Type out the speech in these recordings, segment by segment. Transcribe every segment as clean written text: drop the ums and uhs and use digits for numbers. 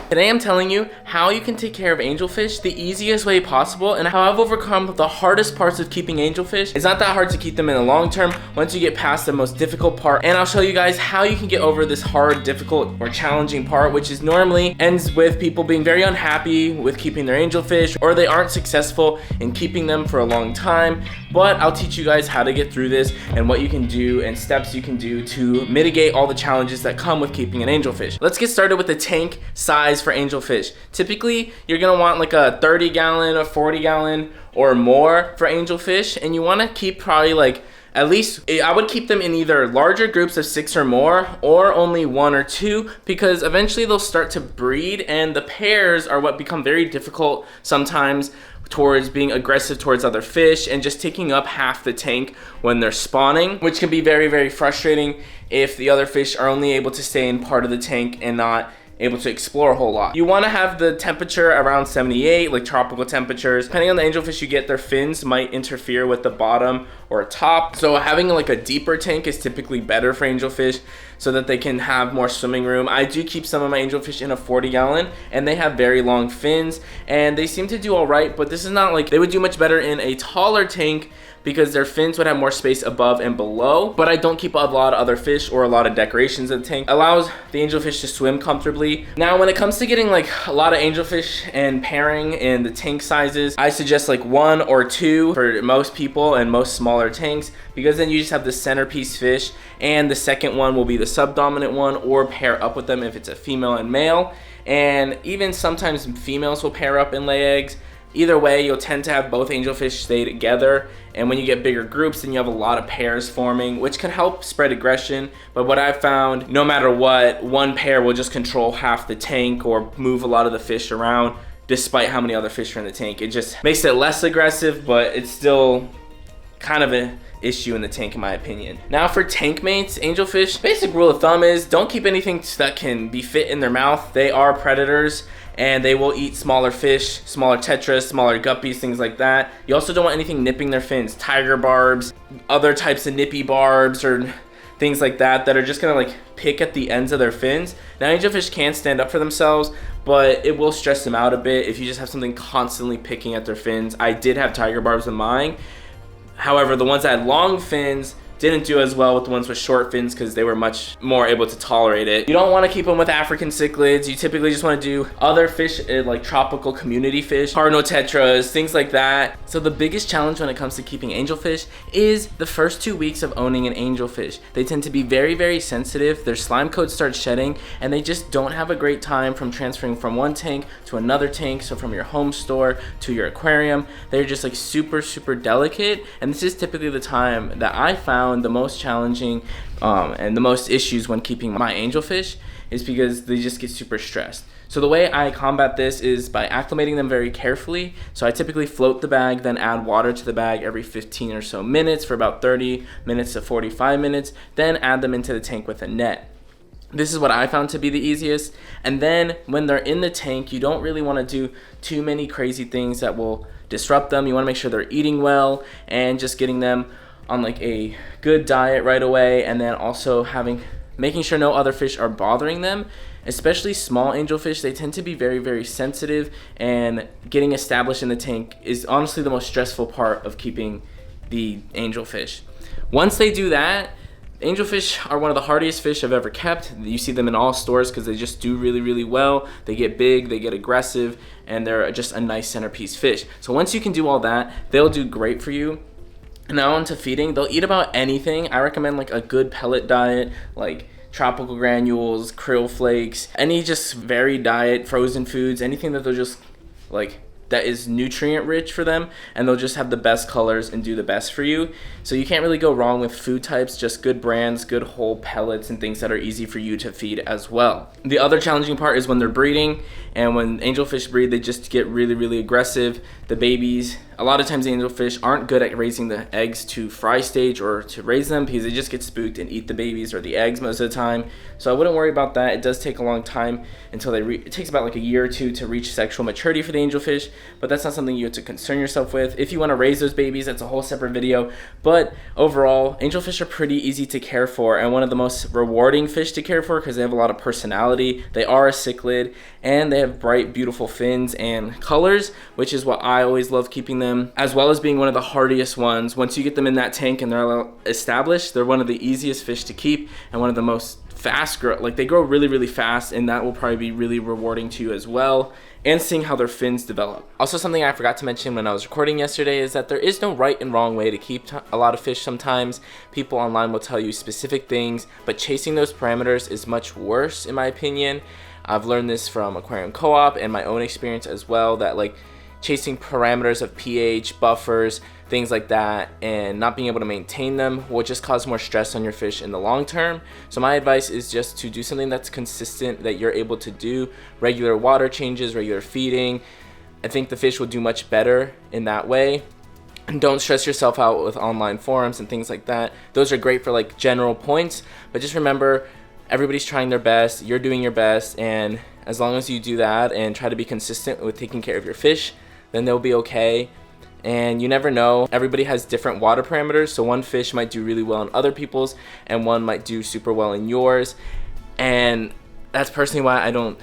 Today I'm telling you how you can take care of angelfish the easiest way possible and how I've overcome the hardest parts of keeping angelfish. It's not that hard to keep them in the long term once you get past the most difficult part, and I'll show you guys how you can get over this hard, difficult, or challenging part, which is normally ends with people being very unhappy with keeping their angelfish, or they aren't successful in keeping them for a long time. But I'll teach you guys how to get through this and what you can do and steps you can do to mitigate all the challenges that come with keeping an angelfish. Let's get started with the tank size for angelfish. Typically, you're gonna want like a 30 gallon, a 40 gallon, or more for angelfish, and you wanna keep probably like at least, I would keep them in either larger groups of 6 or more, or only 1 or 2, because eventually they'll start to breed, and the pairs are what become very difficult sometimes towards being aggressive towards other fish and just taking up half the tank when they're spawning, which can be very, very frustrating if the other fish are only able to stay in part of the tank and not able to explore a whole lot. You want to have the temperature around 78, like tropical temperatures. Depending on the angelfish you get, their fins might interfere with the bottom or top. So having like a deeper tank is typically better for angelfish so that they can have more swimming room. I do keep some of my angelfish in a 40 gallon and they have very long fins and they seem to do all right, but this is not like, they would do much better in a taller tank because their fins would have more space above and below. But I don't keep a lot of other fish or a lot of decorations in the tank. It allows the angelfish to swim comfortably. Now, when it comes to getting like a lot of angelfish and pairing in the tank sizes, I suggest like 1 or 2 for most people and most smaller tanks, because then you just have the centerpiece fish and the second one will be the subdominant one, or pair up with them if it's a female and male. And even sometimes females will pair up and lay eggs. Either way, you'll tend to have both angelfish stay together, and when you get bigger groups, then you have a lot of pairs forming, which can help spread aggression. But what I've found, no matter what, one pair will just control half the tank or move a lot of the fish around despite how many other fish are in the tank. It just makes it less aggressive, but it's still kind of an issue in the tank in my opinion. Now for tank mates, angelfish, basic rule of thumb is don't keep anything that can be fit in their mouth. They are predators and they will eat smaller fish, smaller tetras, smaller guppies, things like that. You also don't want anything nipping their fins, tiger barbs, other types of nippy barbs, or things like that are just gonna like pick at the ends of their fins. Now angelfish can stand up for themselves, but it will stress them out a bit if you just have something constantly picking at their fins. I did have tiger barbs in mine. However, the ones that had long fins didn't do as well with the ones with short fins because they were much more able to tolerate it. You don't want to keep them with African cichlids. You typically just want to do other fish like tropical community fish, cardinal tetras, things like that. So the biggest challenge when it comes to keeping angelfish is the first 2 weeks of owning an angelfish. They tend to be very, very sensitive. Their slime coat starts shedding and they just don't have a great time from transferring from one tank to another tank. So from your home store to your aquarium, they're just like super, super delicate. And this is typically the time that I found the most challenging and the most issues when keeping my angelfish, is because they just get super stressed. So the way I combat this is by acclimating them very carefully. So I typically float the bag, then add water to the bag every 15 or so minutes for about 30 minutes to 45 minutes, then add them into the tank with a net. This is what I found to be the easiest. And then when they're in the tank, you don't really want to do too many crazy things that will disrupt them. You want to make sure they're eating well and just getting them on like a good diet right away, and then also making sure no other fish are bothering them. Especially small angelfish, they tend to be very, very sensitive, and getting established in the tank is honestly the most stressful part of keeping the angelfish. Once they do that, angelfish are one of the hardiest fish I've ever kept. You see them in all stores because they just do really, really well. They get big, they get aggressive, and they're just a nice centerpiece fish. So once you can do all that, they'll do great for you. Now onto feeding. They'll eat about anything. I recommend like a good pellet diet, like tropical granules, krill flakes, any just varied diet, frozen foods, anything that they'll just like that is nutrient rich for them, and they'll just have the best colors and do the best for you. So you can't really go wrong with food types, just good brands, good whole pellets, and things that are easy for you to feed as well. The other challenging part is when they're breeding, and when angelfish breed, they just get really, really aggressive. The babies A lot of times angelfish aren't good at raising the eggs to fry stage or to raise them because they just get spooked and eat the babies or the eggs most of the time. So I wouldn't worry about that. It does take a long time until it takes about like a year or two to reach sexual maturity for the angelfish, but that's not something you have to concern yourself with. If you want to raise those babies, that's a whole separate video. But overall, angelfish are pretty easy to care for and one of the most rewarding fish to care for because they have a lot of personality. They are a cichlid and they have bright, beautiful fins and colors, which is what I always love keeping them, as well as being one of the hardiest ones. Once you get them in that tank and they're established, they're one of the easiest fish to keep and one of the most fast grow. Like they grow really, really fast, and that will probably be really rewarding to you as well. And seeing how their fins develop. Also, something I forgot to mention when I was recording yesterday is that there is no right and wrong way to keep a lot of fish. Sometimes people online will tell you specific things, but chasing those parameters is much worse in my opinion. I've learned this from Aquarium Co-op and my own experience as well, that like chasing parameters of pH, buffers, things like that, and not being able to maintain them will just cause more stress on your fish in the long term. So my advice is just to do something that's consistent, that you're able to do regular water changes, regular feeding. I think the fish will do much better in that way. And don't stress yourself out with online forums and things like that. Those are great for like general points, but just remember, everybody's trying their best, you're doing your best, and as long as you do that and try to be consistent with taking care of your fish, then they'll be okay. And you never know, everybody has different water parameters, so one fish might do really well in other people's and one might do super well in yours. And that's personally why I don't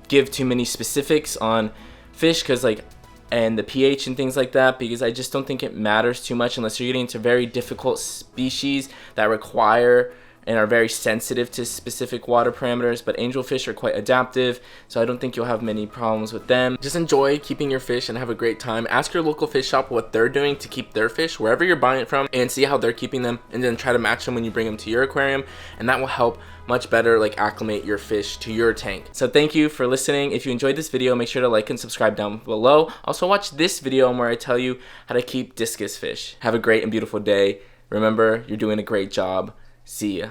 give too many specifics on fish, because like, and the pH and things like that, because I just don't think it matters too much unless you're getting into very difficult species that require and are very sensitive to specific water parameters. But angelfish are quite adaptive, so I don't think you'll have many problems with them. Just enjoy keeping your fish and have a great time. Ask your local fish shop what they're doing to keep their fish wherever you're buying it from, and see how they're keeping them, and then try to match them when you bring them to your aquarium, and that will help much better like acclimate your fish to your tank. So thank you for listening. If you enjoyed this video, make sure to like and subscribe down below. Also watch this video where I tell you how to keep discus fish. Have a great and beautiful day. Remember, you're doing a great job. See ya.